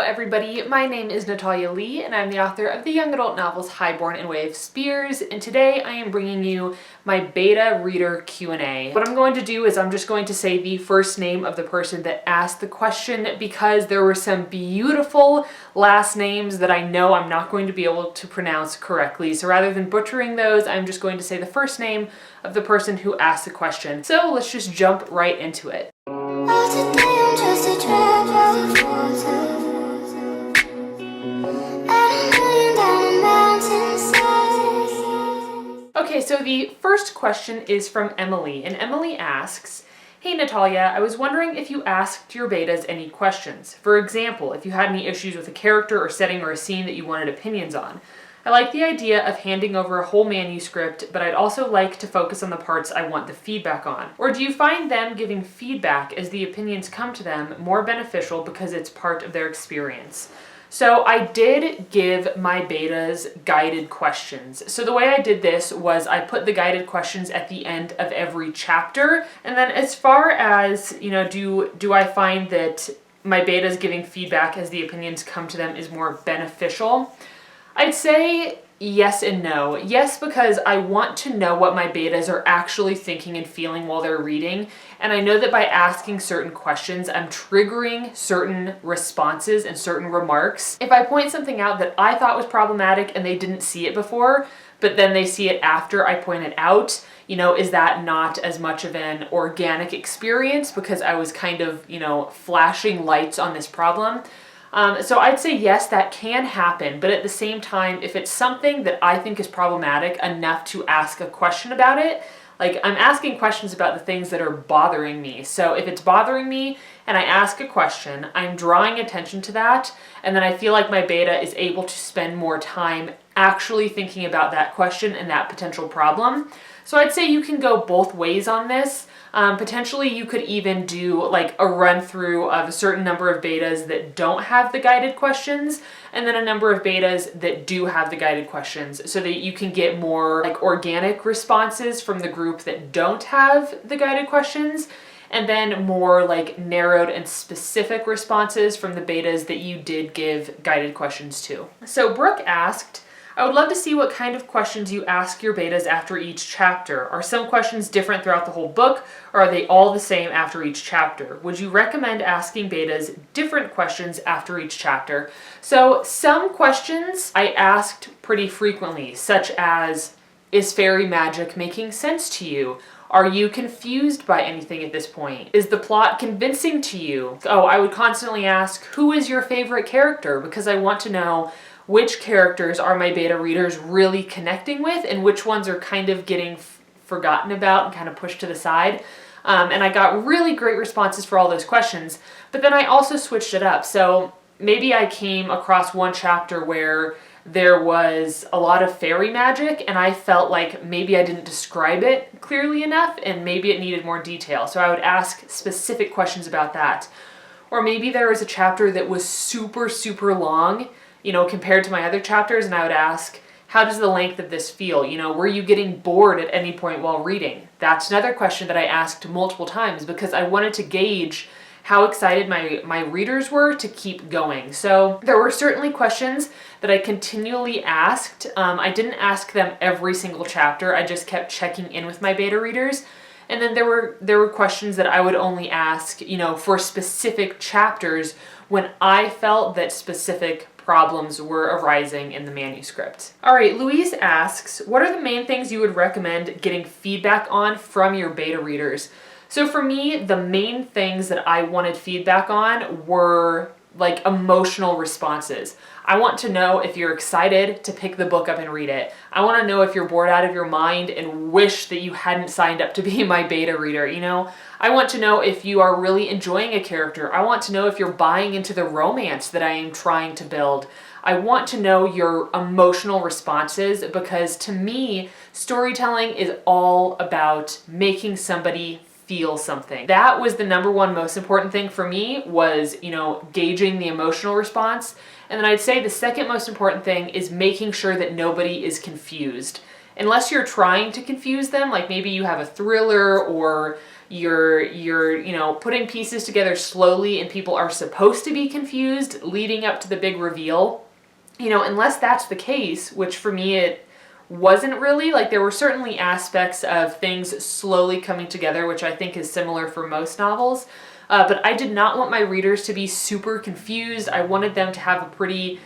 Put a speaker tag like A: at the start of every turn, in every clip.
A: everybody, my name is Natalia Leigh and I'm the author of the young adult novels Highborn and Way of Spears, and today I am bringing you my beta reader Q&A. What I'm going to do is I'm just going to say the first name of the person that asked the question because there were some beautiful last names that I know I'm not going to be able to pronounce correctly. So rather than butchering those, I'm just going to say the first name of the person who asked the question. So let's just jump right into it. Okay, so the first question is from Emily, and Emily asks, "Hey Natalia, I was wondering if you asked your betas any questions. For example, if you had any issues with a character or setting or a scene that you wanted opinions on. I like the idea of handing over a whole manuscript, but I'd also like to focus on the parts I want the feedback on. Or do you find them giving feedback as the opinions come to them more beneficial because it's part of their experience?" So I did give my betas guided questions. So the way I did this was I put the guided questions at the end of every chapter. And then as far as, do I find that my betas giving feedback as the opinions come to them is more beneficial? I'd say yes and no. Yes, because I want to know what my betas are actually thinking and feeling while they're reading. And I know that by asking certain questions, I'm triggering certain responses and certain remarks. If I point something out that I thought was problematic and they didn't see it before, but then they see it after I point it out, is that not as much of an organic experience because I was kind of, flashing lights on this problem? So I'd say yes, that can happen, but at the same time, if it's something that I think is problematic enough to ask a question about it, like I'm asking questions about the things that are bothering me. So if it's bothering me and I ask a question, I'm drawing attention to that, and then I feel like my beta is able to spend more time actually thinking about that question and that potential problem. So I'd say you can go both ways on this. Potentially you could even do like a run through of a certain number of betas that don't have the guided questions, and then a number of betas that do have the guided questions, so that you can get more like organic responses from the group that don't have the guided questions, and then more like narrowed and specific responses from the betas that you did give guided questions to. So Brooke asked, "I would love to see what kind of questions you ask your betas after each chapter. Are some questions different throughout the whole book, or are they all the same after each chapter? Would you recommend asking betas different questions after each chapter?" So some questions I asked pretty frequently, such as, "Is fairy magic making sense to you? Are you confused by anything at this point? Is the plot convincing to you?" Oh, I would constantly ask, "Who is your favorite character?" Because I want to know which characters are my beta readers really connecting with and which ones are kind of getting forgotten about and kind of pushed to the side. And I got really great responses for all those questions, but then I also switched it up. So maybe I came across one chapter where there was a lot of fairy magic and I felt like maybe I didn't describe it clearly enough and maybe it needed more detail. So I would ask specific questions about that. Or maybe there was a chapter that was super, super long, compared to my other chapters, and I would ask, how does the length of this feel? Were you getting bored at any point while reading? That's another question that I asked multiple times because I wanted to gauge how excited my readers were to keep going. So there were certainly questions that I continually asked. I didn't ask them every single chapter. I just kept checking in with my beta readers. And then there were questions that I would only ask, for specific chapters when I felt that specific problems were arising in the manuscript. All right, Louise asks, "What are the main things you would recommend getting feedback on from your beta readers?" So for me, the main things that I wanted feedback on were like emotional responses. I want to know if you're excited to pick the book up and read it. I want to know if you're bored out of your mind and wish that you hadn't signed up to be my beta reader, I want to know if you are really enjoying a character. I want to know if you're buying into the romance that I am trying to build. I want to know your emotional responses because to me, storytelling is all about making somebody feel something. That was the number one most important thing for me was, gauging the emotional response. And then I'd say the second most important thing is making sure that nobody is confused. Unless you're trying to confuse them, like maybe you have a thriller or, you're putting pieces together slowly and people are supposed to be confused leading up to the big reveal. Unless that's the case, which for me it wasn't really. Like, there were certainly aspects of things slowly coming together, which I think is similar for most novels. But I did not want my readers to be super confused. I wanted them to have a pretty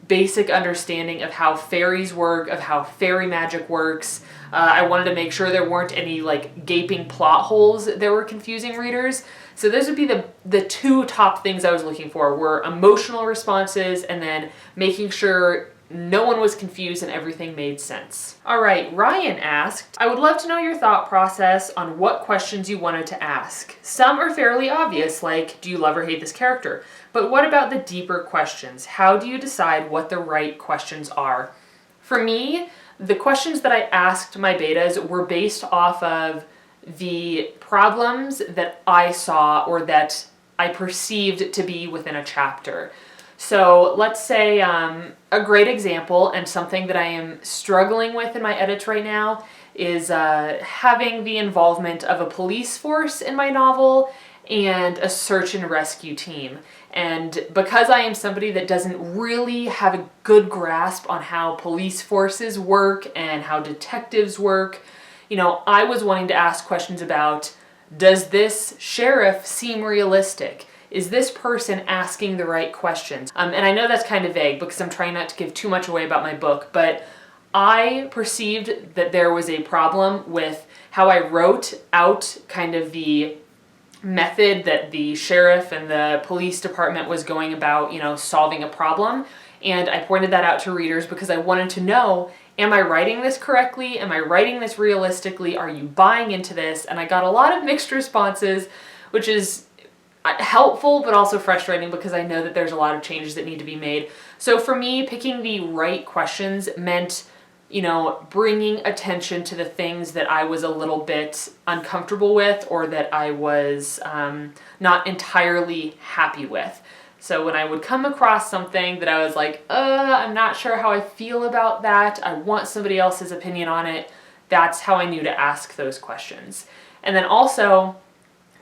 A: basic understanding of how fairies work, of how fairy magic works. I wanted to make sure there weren't any like gaping plot holes that were confusing readers. So those would be the two top things I was looking for, were emotional responses and then making sure no one was confused and everything made sense. All right, Ryan asked, I would love to know your thought process on what questions you wanted to ask. Some are fairly obvious, like, do you love or hate this character? But what about the deeper questions? How do you decide what the right questions are? For me, the questions that I asked my betas were based off of the problems that I saw or that I perceived to be within a chapter. So let's say a great example and something that I am struggling with in my edits right now is having the involvement of a police force in my novel and a search and rescue team. And because I am somebody that doesn't really have a good grasp on how police forces work and how detectives work, I was wanting to ask questions about, does this sheriff seem realistic? Is this person asking the right questions? And I know that's kind of vague because I'm trying not to give too much away about my book, but I perceived that there was a problem with how I wrote out kind of the method that the sheriff and the police department was going about, solving a problem. And I pointed that out to readers because I wanted to know, am I writing this correctly? Am I writing this realistically? Are you buying into this? And I got a lot of mixed responses, which is helpful but also frustrating because I know that there's a lot of changes that need to be made. So for me, picking the right questions meant, bringing attention to the things that I was a little bit uncomfortable with or that I was not entirely happy with. So when I would come across something that I was like, I'm not sure how I feel about that, I want somebody else's opinion on it, that's how I knew to ask those questions. And then also,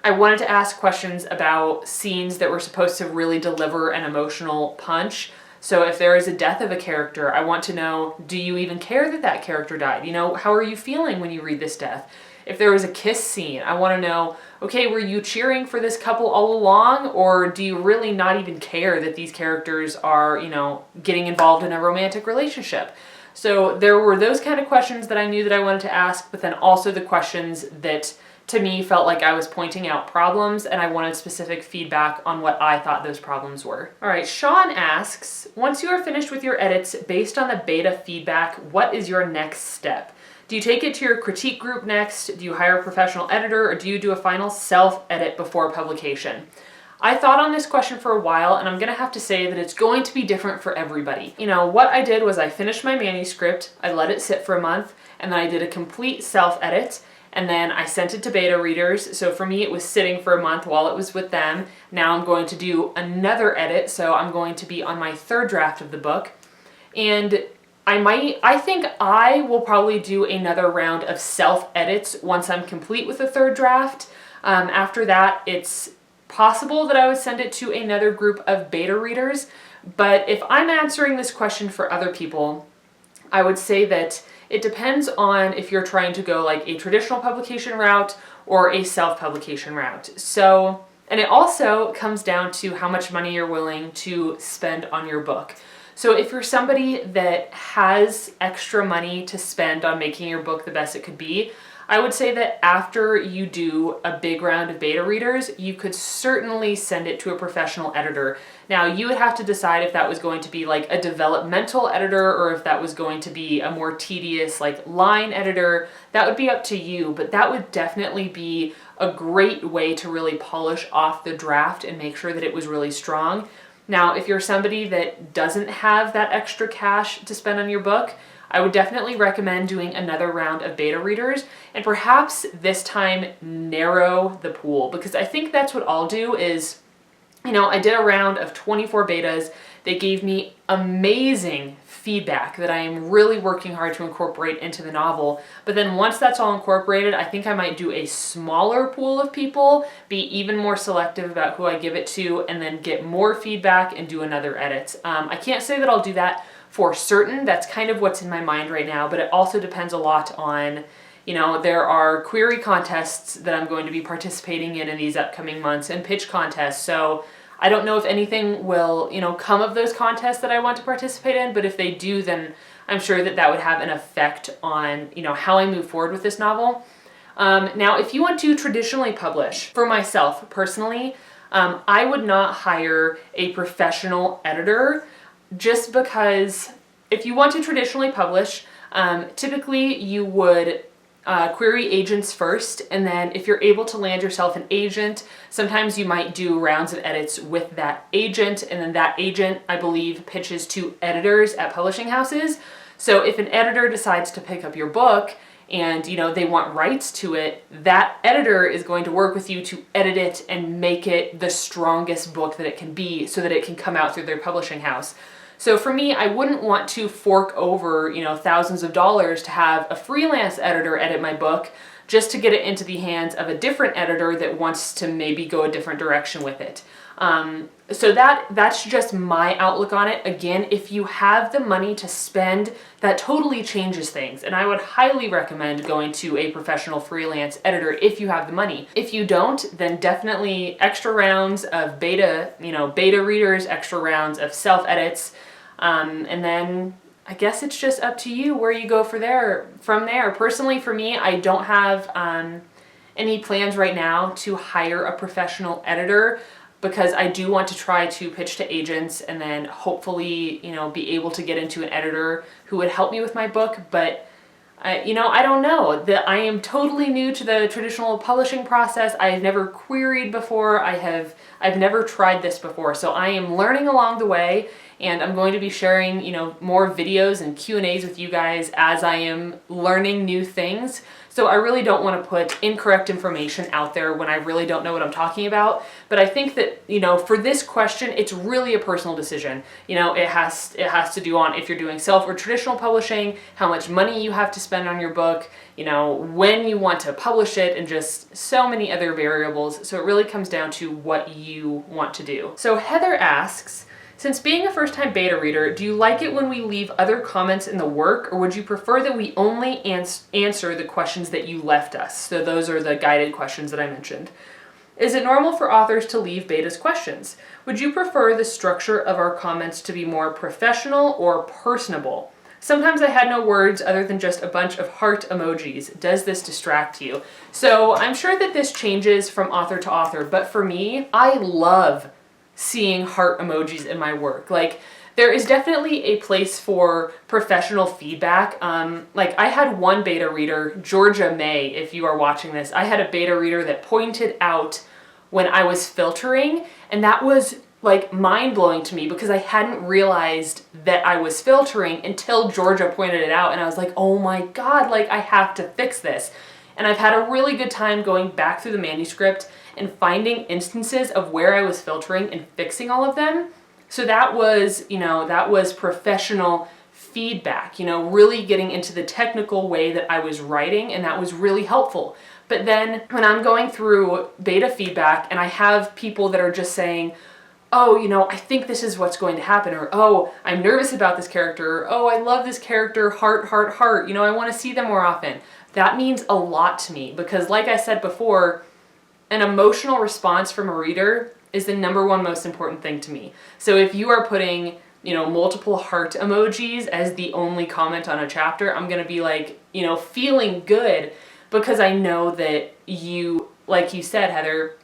A: I wanted to ask questions about scenes that were supposed to really deliver an emotional punch. So if there is a death of a character, I want to know, do you even care that that character died? How are you feeling when you read this death? If there was a kiss scene, I want to know, okay, were you cheering for this couple all along, or do you really not even care that these characters are, getting involved in a romantic relationship? So there were those kind of questions that I knew that I wanted to ask, but then also the questions that to me felt like I was pointing out problems and I wanted specific feedback on what I thought those problems were. All right, Sean asks, once you are finished with your edits based on the beta feedback, what is your next step? Do you take it to your critique group next? Do you hire a professional editor, or do you do a final self-edit before publication? I thought on this question for a while, and I'm going to have to say that it's going to be different for everybody. What I did was I finished my manuscript, I let it sit for a month, and then I did a complete self-edit, and then I sent it to beta readers. So for me, it was sitting for a month while it was with them. Now I'm going to do another edit, so I'm going to be on my third draft of the book. And I think I will probably do another round of self-edits once I'm complete with the third draft. After that, it's possible that I would send it to another group of beta readers. But if I'm answering this question for other people, I would say that it depends on if you're trying to go like a traditional publication route or a self-publication route. So, and it also comes down to how much money you're willing to spend on your book. So if you're somebody that has extra money to spend on making your book the best it could be, I would say that after you do a big round of beta readers, you could certainly send it to a professional editor. Now, you would have to decide if that was going to be like a developmental editor or if that was going to be a more tedious like line editor. That would be up to you, but that would definitely be a great way to really polish off the draft and make sure that it was really strong. Now, if you're somebody that doesn't have that extra cash to spend on your book, I would definitely recommend doing another round of beta readers and perhaps this time narrow the pool, because I think that's what I'll do is, I did a round of 24 betas They gave me amazing feedback that I am really working hard to incorporate into the novel. But then once that's all incorporated, I think I might do a smaller pool of people, be even more selective about who I give it to, and then get more feedback and do another edit. I can't say that I'll do that for certain. That's kind of what's in my mind right now, but it also depends a lot on, there are query contests that I'm going to be participating in these upcoming months, and pitch contests. So I don't know if anything will, come of those contests that I want to participate in, but if they do, then I'm sure that that would have an effect on, how I move forward with this novel. Now, if you want to traditionally publish, for myself personally, I would not hire a professional editor, just because if you want to traditionally publish, typically you would query agents first, and then if you're able to land yourself an agent, sometimes you might do rounds of edits with that agent, and then that agent, I believe, pitches to editors at publishing houses. So if an editor decides to pick up your book and they want rights to it, that editor is going to work with you to edit it and make it the strongest book that it can be so that it can come out through their publishing house. So for me, I wouldn't want to fork over, thousands of dollars to have a freelance editor edit my book just to get it into the hands of a different editor that wants to maybe go a different direction with it. So that's just my outlook on it. Again, if you have the money to spend, that totally changes things. And I would highly recommend going to a professional freelance editor if you have the money. If you don't, then definitely extra rounds of beta readers, extra rounds of self-edits. And then I guess it's just up to you where you go from there. Personally, for me, I don't have any plans right now to hire a professional editor, because I do want to try to pitch to agents and then hopefully, be able to get into an editor who would help me with my book. But I don't know. I am totally new to the traditional publishing process. I've never queried before. I've never tried this before. So I am learning along the way, and I'm going to be sharing, more videos and Q&As with you guys as I am learning new things. So I really don't want to put incorrect information out there when I really don't know what I'm talking about. But I think that, for this question, it's really a personal decision. It has to do on if you're doing self or traditional publishing, how much money you have to spend on your book, when you want to publish it, and just so many other variables. So it really comes down to what you want to do. So Heather asks, since being a first-time beta reader, do you like it when we leave other comments in the work, or would you prefer that we only answer the questions that you left us? So those are the guided questions that I mentioned. Is it normal for authors to leave betas questions? Would you prefer the structure of our comments to be more professional or personable? Sometimes I had no words other than just a bunch of heart emojis. Does this distract you? So I'm sure that this changes from author to author, but for me, I love seeing heart emojis in my work. Like, there is definitely a place for professional feedback. I had one beta reader, Georgia May, if you are watching this, I had a beta reader that pointed out when I was filtering, and that was mind-blowing to me because I hadn't realized that I was filtering until Georgia pointed it out, and I was like, oh my god, I have to fix this. And I've had a really good time going back through the manuscript and finding instances of where I was filtering and fixing all of them. So that was, professional feedback, really getting into the technical way that I was writing, and that was really helpful. But then when I'm going through beta feedback and I have people that are just saying, oh, I think this is what's going to happen, or, oh, I'm nervous about this character, or, oh, I love this character, heart, heart, heart, I want to see them more often. That means a lot to me because, like I said before, an emotional response from a reader is the number one most important thing to me. So if you are putting, multiple heart emojis as the only comment on a chapter, I'm going to be feeling good because I know that you, like you said, Heather,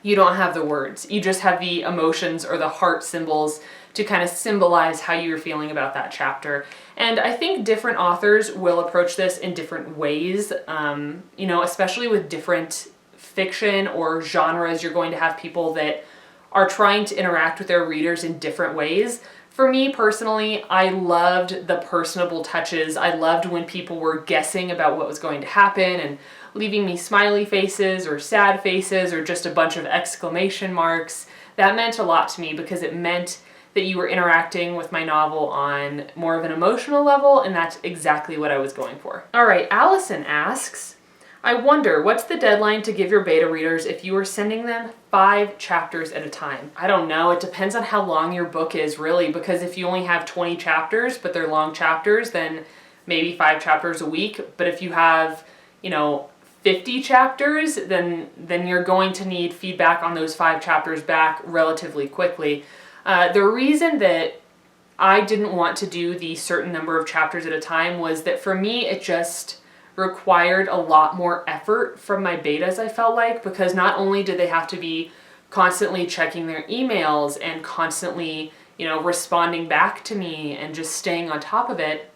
A: you don't have the words. You just have the emotions or the heart symbols to kind of symbolize how you're feeling about that chapter. And I think different authors will approach this in different ways, especially with different fiction or genres. You're going to have people that are trying to interact with their readers in different ways. For me personally, I loved the personable touches. I loved when people were guessing about what was going to happen and leaving me smiley faces or sad faces or just a bunch of exclamation marks. That meant a lot to me because it meant that you were interacting with my novel on more of an emotional level, and that's exactly what I was going for. All right, Allison asks, I wonder, what's the deadline to give your beta readers if you were sending them 5 chapters at a time? I don't know. It depends on how long your book is, really, because if you only have 20 chapters, but they're long chapters, then maybe 5 chapters a week. But if you have, 50 chapters, then you're going to need feedback on those 5 chapters back relatively quickly. The reason that I didn't want to do the certain number of chapters at a time was that for me, it just required a lot more effort from my betas, I felt like, because not only did they have to be constantly checking their emails and constantly, responding back to me and just staying on top of it,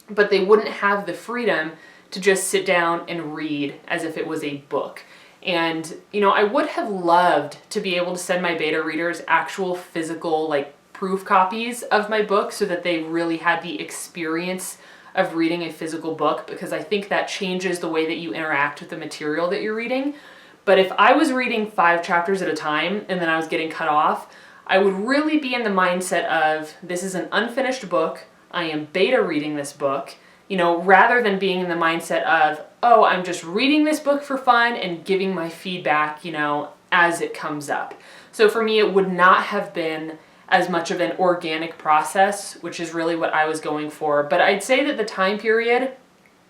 A: but they wouldn't have the freedom to just sit down and read as if it was a book. And, I would have loved to be able to send my beta readers actual physical, proof copies of my book so that they really had the experience of reading a physical book, because I think that changes the way that you interact with the material that you're reading. But if I was reading 5 chapters at a time and then I was getting cut off, I would really be in the mindset of, this is an unfinished book, I am beta reading this book, rather than being in the mindset of, oh, I'm just reading this book for fun and giving my feedback, as it comes up. So for me, it would not have been as much of an organic process, which is really what I was going for. But I'd say that the time period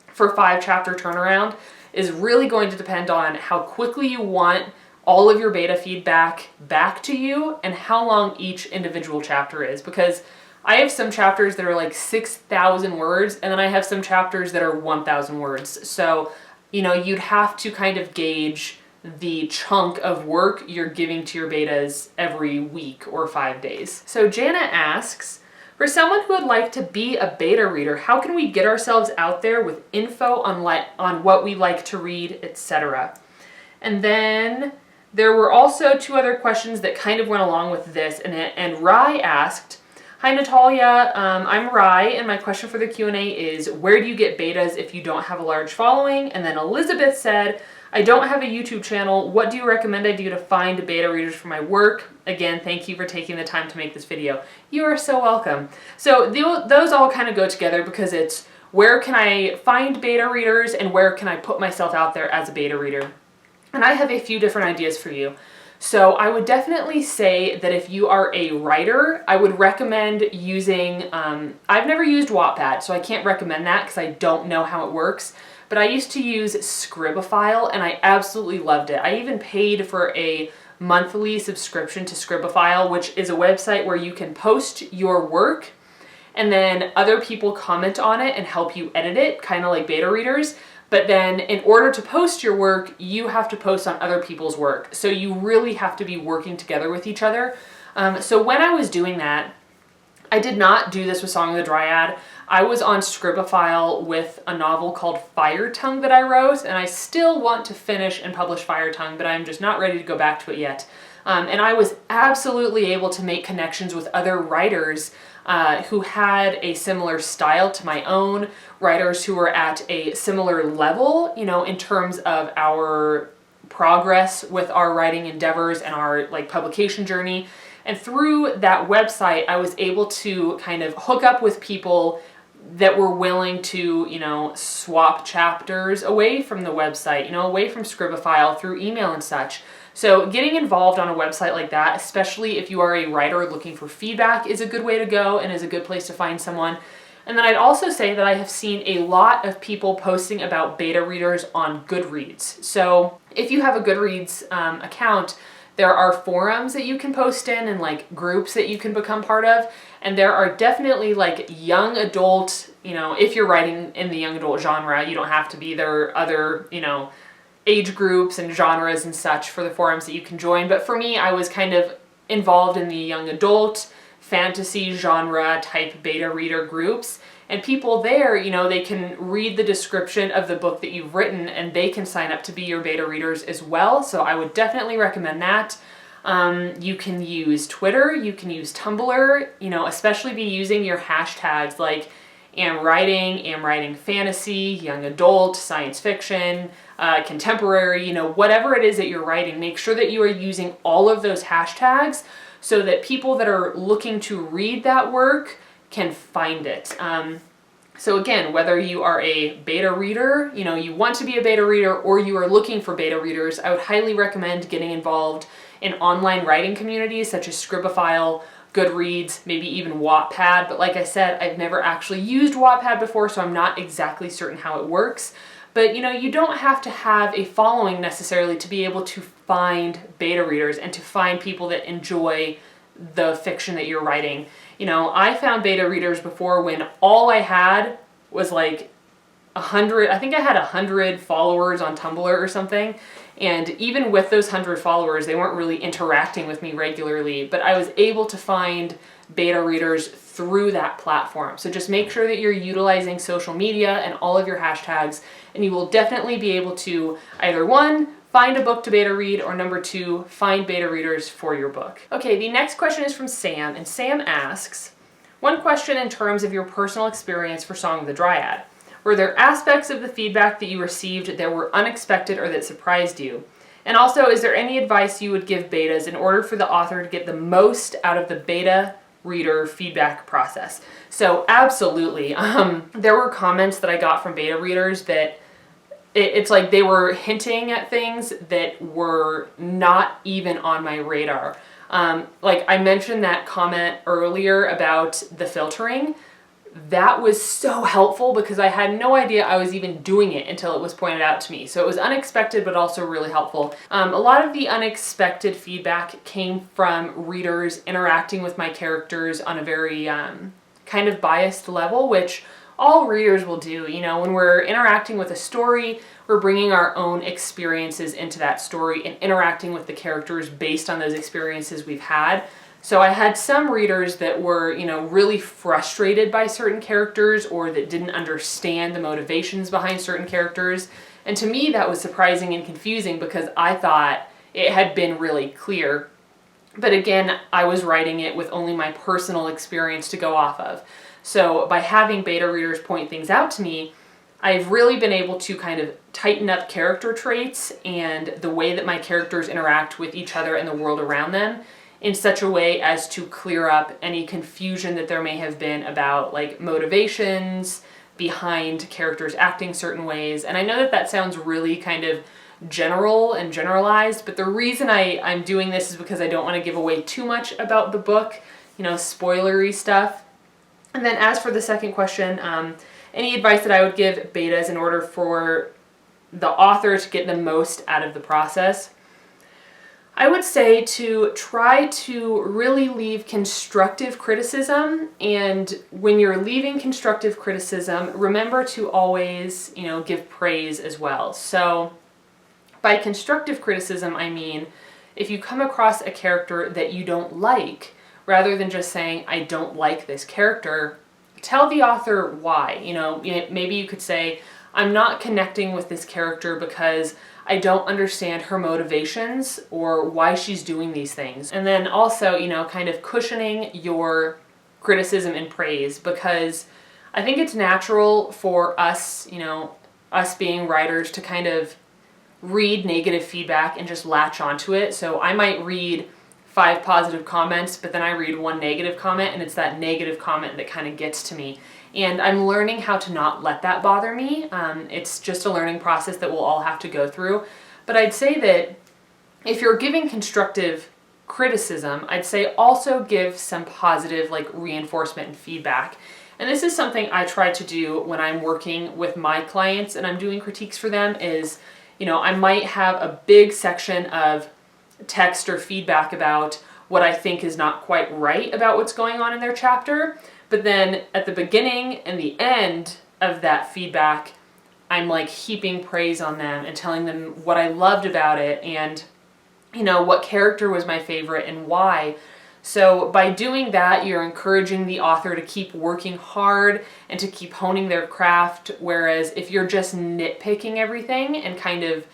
A: for 5 chapter turnaround is really going to depend on how quickly you want all of your beta feedback back to you and how long each individual chapter is. Because I have some chapters that are 6,000 words, and then I have some chapters that are 1,000 words. So, you'd have to kind of gauge the chunk of work you're giving to your betas every week or 5 days. So Jana asks, for someone who would like to be a beta reader, how can we get ourselves out there with info on what we like to read, etc.? And then there were also 2 other questions that kind of went along with this, and Rye asked, hi Natalia, I'm Rye, and my question for the Q&A is, where do you get betas if you don't have a large following? And then Elizabeth said, I don't have a YouTube channel. What do you recommend I do to find beta readers for my work? Again, thank you for taking the time to make this video. You are so welcome. So those all kind of go together, because it's where can I find beta readers and where can I put myself out there as a beta reader? And I have a few different ideas for you. So I would definitely say that if you are a writer, I would recommend using, I've never used Wattpad, so I can't recommend that because I don't know how it works. But I used to use Scribophile, and I absolutely loved it. I even paid for a monthly subscription to Scribophile, which is a website where you can post your work, and then other people comment on it and help you edit it, kind of like beta readers. But then in order to post your work, you have to post on other people's work. So you really have to be working together with each other. So when I was doing that, I did not do this with Song of the Dryad. I was on Scribophile with a novel called Fire Tongue that I wrote, and I still want to finish and publish Fire Tongue, but I'm just not ready to go back to it yet. And I was absolutely able to make connections with other writers who had a similar style to my own, writers who were at a similar level, in terms of our progress with our writing endeavors and our publication journey. And through that website, I was able to kind of hook up with people that were willing to, swap chapters away from the website, away from Scribophile through email and such. So getting involved on a website like that, especially if you are a writer looking for feedback, is a good way to go and is a good place to find someone. And then I'd also say that I have seen a lot of people posting about beta readers on Goodreads. So if you have a Goodreads account, there are forums that you can post in and groups that you can become part of. And there are definitely young adult, if you're writing in the young adult genre, you don't have to be. There are other, age groups and genres and such for the forums that you can join. But for me, I was kind of involved in the young adult fantasy genre type beta reader groups. And people there, they can read the description of the book that you've written and they can sign up to be your beta readers as well. So I would definitely recommend that. You can use Twitter, you can use Tumblr, especially be using your hashtags like am writing fantasy, young adult, science fiction, contemporary, whatever it is that you're writing. Make sure that you are using all of those hashtags so that people that are looking to read that work can find it. So again, whether you are a beta reader, you want to be a beta reader, or you are looking for beta readers, I would highly recommend getting involved in online writing communities such as Scribophile, Goodreads, maybe even Wattpad. But like I said, I've never actually used Wattpad before, so I'm not exactly certain how it works. But you don't have to have a following necessarily to be able to find beta readers and to find people that enjoy the fiction that you're writing. I found beta readers before when all I had was like 100, I think I had 100 followers on Tumblr or something. And even with those 100 followers, they weren't really interacting with me regularly, but I was able to find beta readers through that platform. So just make sure that you're utilizing social media and all of your hashtags, and you will definitely be able to either one, find a book to beta read, or number two, find beta readers for your book. Okay, the next question is from Sam, and Sam asks, one question in terms of your personal experience for Song of the Dryad. Were there aspects of the feedback that you received that were unexpected or that surprised you? And also, is there any advice you would give betas in order for the author to get the most out of the beta reader feedback process? So absolutely. There were comments that I got from beta readers that it's like they were hinting at things that were not even on my radar. Like I mentioned that comment earlier about the filtering. That was so helpful because I had no idea I was even doing it until it was pointed out to me. So it was unexpected, but also really helpful. A lot of the unexpected feedback came from readers interacting with my characters on a very kind of biased level, which all readers will do. When we're interacting with a story, we're bringing our own experiences into that story and interacting with the characters based on those experiences we've had. So I had some readers that were, really frustrated by certain characters or that didn't understand the motivations behind certain characters. And to me, that was surprising and confusing because I thought it had been really clear. But again, I was writing it with only my personal experience to go off of. So by having beta readers point things out to me, I've really been able to kind of tighten up character traits and the way that my characters interact with each other and the world around them in such a way as to clear up any confusion that there may have been about like motivations behind characters acting certain ways. And I know that that sounds really kind of general and generalized, but the reason I'm doing this is because I don't want to give away too much about the book, spoilery stuff. And then as for the second question, any advice that I would give betas in order for the author to get the most out of the process? I would say to try to really leave constructive criticism, and when you're leaving constructive criticism, remember to always, give praise as well. So by constructive criticism, I mean, if you come across a character that you don't like, rather than just saying, I don't like this character, tell the author why. Maybe you could say, I'm not connecting with this character because I don't understand her motivations or why she's doing these things. And then also, kind of cushioning your criticism and praise, because I think it's natural for us, us being writers to kind of read negative feedback and just latch onto it. So I might read 5 positive comments, but then I read 1 negative comment, and it's that negative comment that kind of gets to me. And I'm learning how to not let that bother me. It's just a learning process that we'll all have to go through. But I'd say that if you're giving constructive criticism, I'd say also give some positive reinforcement and feedback. And this is something I try to do when I'm working with my clients and I'm doing critiques for them is, I might have a big section of text or feedback about what I think is not quite right about what's going on in their chapter. But then at the beginning and the end of that feedback, I'm heaping praise on them and telling them what I loved about it and, what character was my favorite and why. So by doing that, you're encouraging the author to keep working hard and to keep honing their craft. Whereas if you're just nitpicking everything and kind of,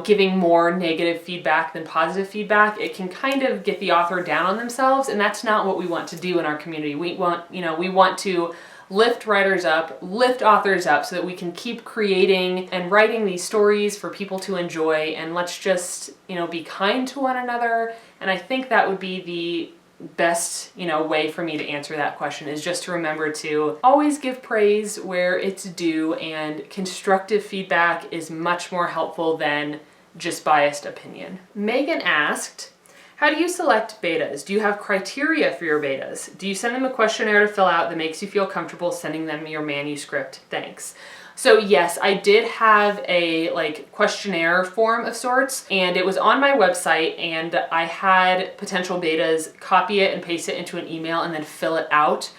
A: giving more negative feedback than positive feedback, it can kind of get the author down on themselves, and that's not what we want to do in our community. We want to lift writers up, lift authors up so that we can keep creating and writing these stories for people to enjoy, and let's just, be kind to one another. And I think that would be the best, way for me to answer that question, is just to remember to always give praise where it's due, and constructive feedback is much more helpful than just biased opinion. Megan asked, how do you select betas? Do you have criteria for your betas? Do you send them a questionnaire to fill out that makes you feel comfortable sending them your manuscript? Thanks. So yes, I did have a questionnaire form of sorts, and it was on my website, and I had potential betas copy it and paste it into an email and then fill it out.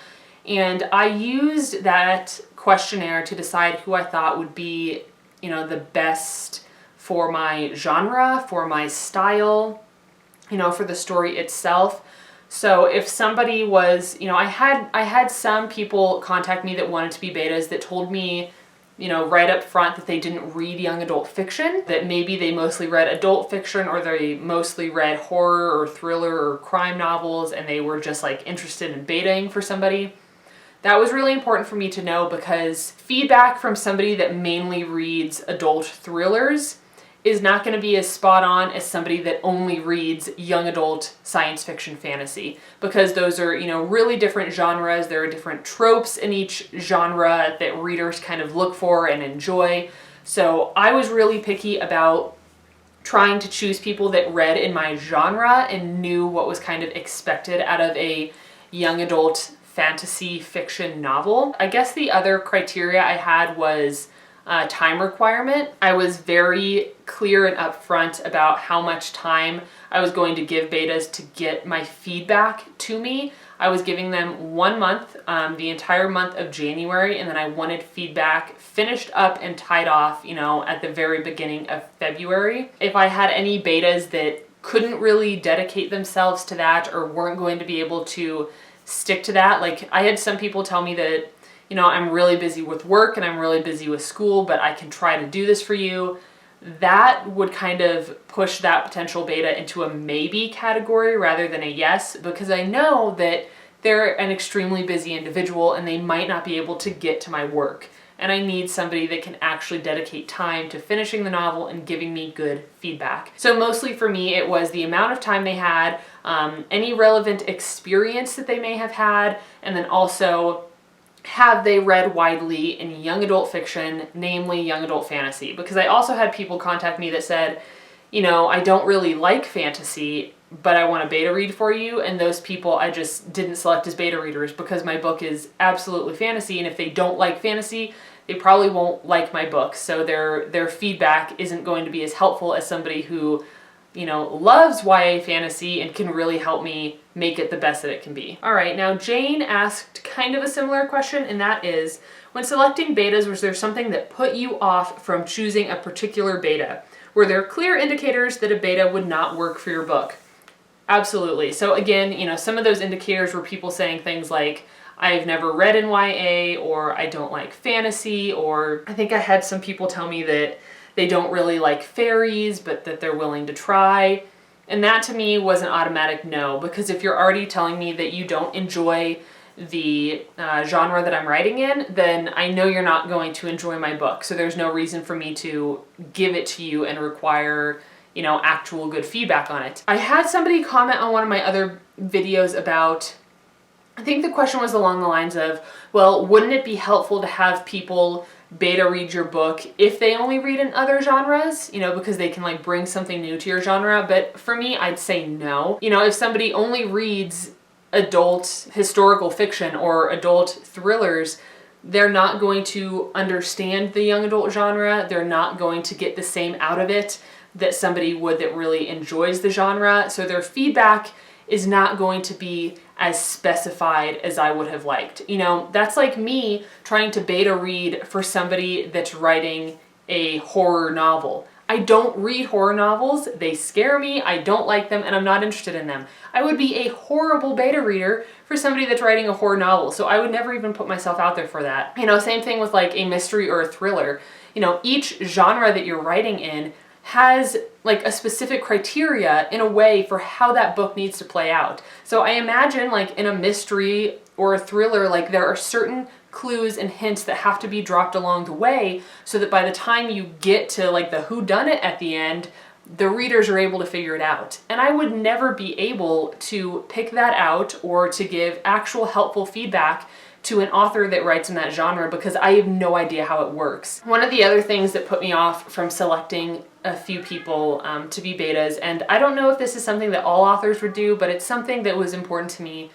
A: And I used that questionnaire to decide who I thought would be, the best for my genre, for my style, for the story itself. So if somebody was, I had some people contact me that wanted to be betas that told me, right up front that they didn't read young adult fiction, that maybe they mostly read adult fiction, or they mostly read horror or thriller or crime novels, and they were just interested in betaing for somebody. That was really important for me to know, because feedback from somebody that mainly reads adult thrillers is not going to be as spot on as somebody that only reads young adult science fiction fantasy, because those are, really different genres. There are different tropes in each genre that readers kind of look for and enjoy. So I was really picky about trying to choose people that read in my genre and knew what was kind of expected out of a young adult fantasy fiction novel. I guess the other criteria I had was time requirement. I was very clear and upfront about how much time I was going to give betas to get my feedback to me. I was giving them 1 month, the entire month of January, and then I wanted feedback finished up and tied off, at the very beginning of February. If I had any betas that couldn't really dedicate themselves to that, or weren't going to be able to stick to that, I had some people tell me that, I'm really busy with work and I'm really busy with school, but I can try to do this for you. That would kind of push that potential beta into a maybe category rather than a yes, because I know that they're an extremely busy individual and they might not be able to get to my work. And I need somebody that can actually dedicate time to finishing the novel and giving me good feedback. So mostly for me, it was the amount of time they had, any relevant experience that they may have had, and then also, have they read widely in young adult fiction, namely young adult fantasy? Because I also had people contact me that said, I don't really like fantasy, but I want a beta read for you. And those people I just didn't select as beta readers, because my book is absolutely fantasy. And if they don't like fantasy, they probably won't like my book. So their feedback isn't going to be as helpful as somebody who, loves YA fantasy and can really help me make it the best that it can be. All right, now Jane asked kind of a similar question, and that is, when selecting betas, was there something that put you off from choosing a particular beta? Were there clear indicators that a beta would not work for your book? Absolutely. So again, some of those indicators were people saying things like, I've never read in YA, or I don't like fantasy, or I think I had some people tell me that they don't really like fairies, but that they're willing to try. And that to me was an automatic no, because if you're already telling me that you don't enjoy the genre that I'm writing in, then I know you're not going to enjoy my book. So there's no reason for me to give it to you and require, actual good feedback on it. I had somebody comment on one of my other videos about, I think the question was along the lines of, well, wouldn't it be helpful to have people beta read your book if they only read in other genres, because they can bring something new to your genre? But for me, I'd say no. If somebody only reads adult historical fiction or adult thrillers, they're not going to understand the young adult genre. They're not going to get the same out of it that somebody would that really enjoys the genre. So their feedback is not going to be as specified as I would have liked. That's like me trying to beta read for somebody that's writing a horror novel. I don't read horror novels. They scare me. I don't like them, and I'm not interested in them. I would be a horrible beta reader for somebody that's writing a horror novel, so I would never even put myself out there for that. Same thing with a mystery or a thriller. Each genre that you're writing in has a specific criteria in a way for how that book needs to play out. So I imagine in a mystery or a thriller, there are certain clues and hints that have to be dropped along the way so that by the time you get to like the whodunit at the end, the readers are able to figure it out. And I would never be able to pick that out or to give actual helpful feedback to an author that writes in that genre because I have no idea how it works. One of the other things that put me off from selecting a few people to be betas, and I don't know if this is something that all authors would do, but it's something that was important to me,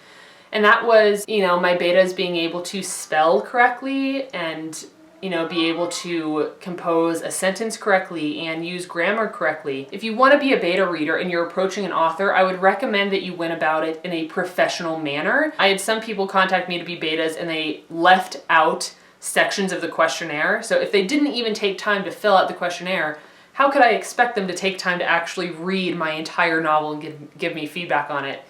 A: and that was, my betas being able to spell correctly and be able to compose a sentence correctly and use grammar correctly. If you want to be a beta reader and you're approaching an author, I would recommend that you went about it in a professional manner. I had some people contact me to be betas and they left out sections of the questionnaire. So if they didn't even take time to fill out the questionnaire, how could I expect them to take time to actually read my entire novel and give me feedback on it?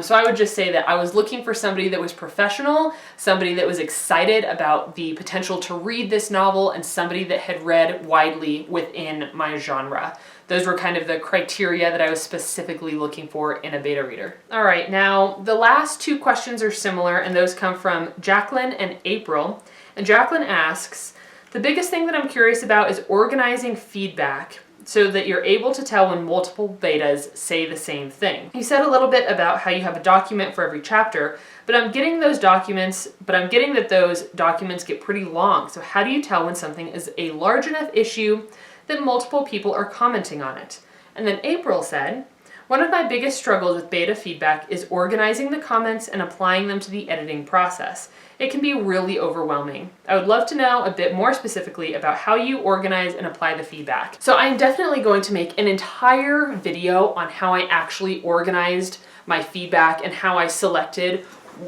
A: So I would just say that I was looking for somebody that was professional, somebody that was excited about the potential to read this novel, and somebody that had read widely within my genre. Those were kind of the criteria that I was specifically looking for in a beta reader. All right, now the last two questions are similar, and those come from Jacqueline and April. And Jacqueline asks, the biggest thing that I'm curious about is organizing feedback so that you're able to tell when multiple betas say the same thing. You said a little bit about how you have a document for every chapter, but I'm getting that those documents get pretty long. So how do you tell when something is a large enough issue that multiple people are commenting on it? And then April said, one of my biggest struggles with beta feedback is organizing the comments and applying them to the editing process. It can be really overwhelming. I would love to know a bit more specifically about how you organize and apply the feedback. So I'm definitely going to make an entire video on how I actually organized my feedback and how I selected,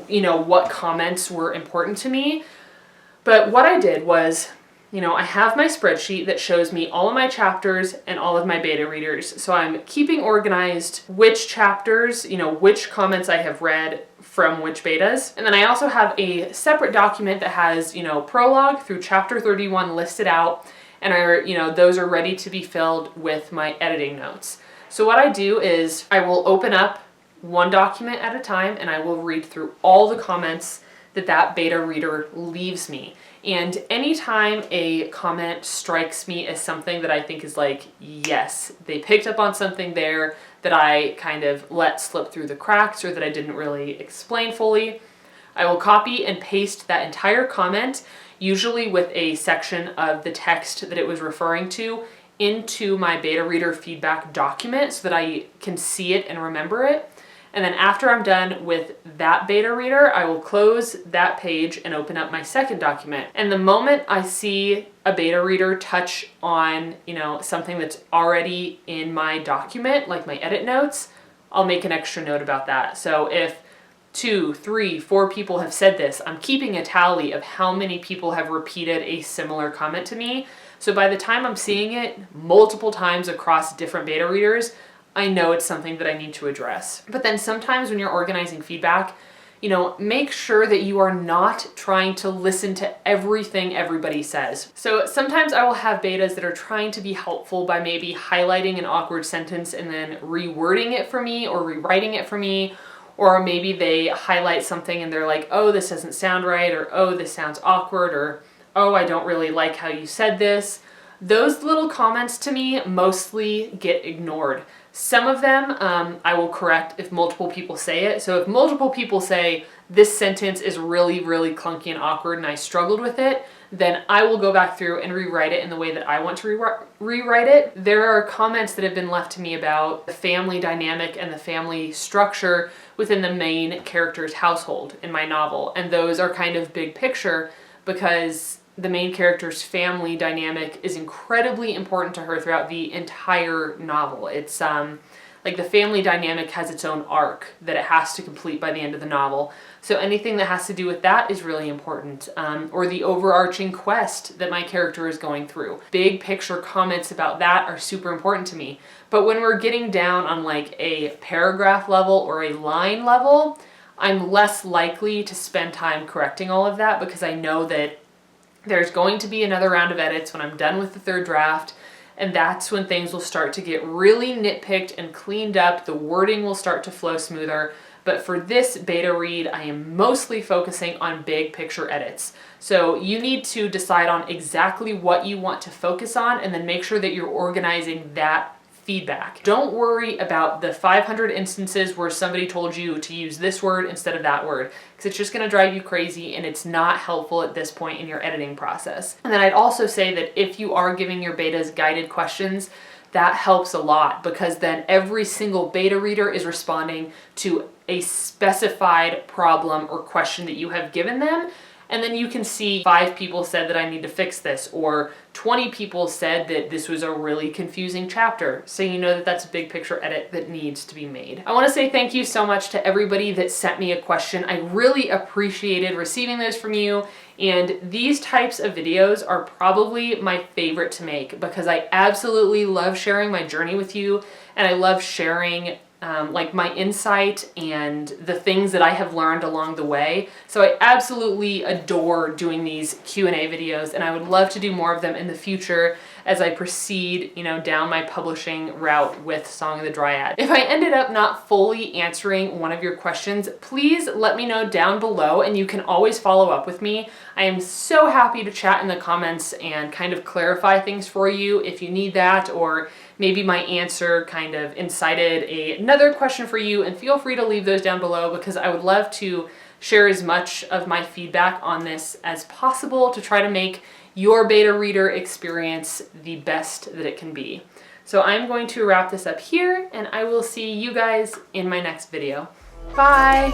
A: what comments were important to me. But what I did was, I have my spreadsheet that shows me all of my chapters and all of my beta readers. So I'm keeping organized which chapters, which comments I have read from which betas. And then I also have a separate document that has, prologue through chapter 31 listed out, and those are ready to be filled with my editing notes. So what I do is I will open up one document at a time and I will read through all the comments that beta reader leaves me. And anytime a comment strikes me as something that I think is like, yes, they picked up on something there that I kind of let slip through the cracks or that I didn't really explain fully, I will copy and paste that entire comment, usually with a section of the text that it was referring to, into my beta reader feedback document so that I can see it and remember it. And then after I'm done with that beta reader, I will close that page and open up my second document. And the moment I see a beta reader touch on, something that's already in my document, like my edit notes, I'll make an extra note about that. So if 2, 3, 4 people have said this, I'm keeping a tally of how many people have repeated a similar comment to me. So by the time I'm seeing it multiple times across different beta readers, I know it's something that I need to address. But then sometimes when you're organizing feedback, make sure that you are not trying to listen to everything everybody says. So sometimes I will have betas that are trying to be helpful by maybe highlighting an awkward sentence and then rewording it for me or rewriting it for me. Or maybe they highlight something and they're like, oh, this doesn't sound right, or oh, this sounds awkward, or oh, I don't really like how you said this. Those little comments to me mostly get ignored. Some of them I will correct if multiple people say it. So if multiple people say, this sentence is really, really clunky and awkward and I struggled with it, then I will go back through and rewrite it in the way that I want to rewrite it. There are comments that have been left to me about the family dynamic and the family structure within the main character's household in my novel. And those are kind of big picture because the main character's family dynamic is incredibly important to her throughout the entire novel. It's like the family dynamic has its own arc that it has to complete by the end of the novel. So anything that has to do with that is really important. Or the overarching quest that my character is going through. Big picture comments about that are super important to me. But when we're getting down on like a paragraph level or a line level, I'm less likely to spend time correcting all of that because I know that there's going to be another round of edits when I'm done with the third draft, and that's when things will start to get really nitpicked and cleaned up. The wording will start to flow smoother, But for this beta read, I am mostly focusing on big picture edits. So you need to decide on exactly what you want to focus on and then make sure that you're organizing that feedback. Don't worry about the 500 instances where somebody told you to use this word instead of that word, because it's just going to drive you crazy and it's not helpful at this point in your editing process. And then I'd also say that if you are giving your betas guided questions, that helps a lot, because then every single beta reader is responding to a specified problem or question that you have given them. And then you can see 5 people said that I need to fix this, or 20 people said that this was a really confusing chapter. So you know that that's a big picture edit that needs to be made. I want to say thank you so much to everybody that sent me a question. I really appreciated receiving those from you. And these types of videos are probably my favorite to make, because I absolutely love sharing my journey with you, and I love sharing like my insight and the things that I have learned along the way. So I absolutely adore doing these Q&A videos, and I would love to do more of them in the future as I proceed, down my publishing route with Song of the Dryad. If I ended up not fully answering one of your questions, please let me know down below, and you can always follow up with me. I am so happy to chat in the comments and kind of clarify things for you if you need that, or maybe my answer kind of incited another question for you, and feel free to leave those down below, because I would love to share as much of my feedback on this as possible to try to make your beta reader experience the best that it can be. So I'm going to wrap this up here, and I will see you guys in my next video. Bye!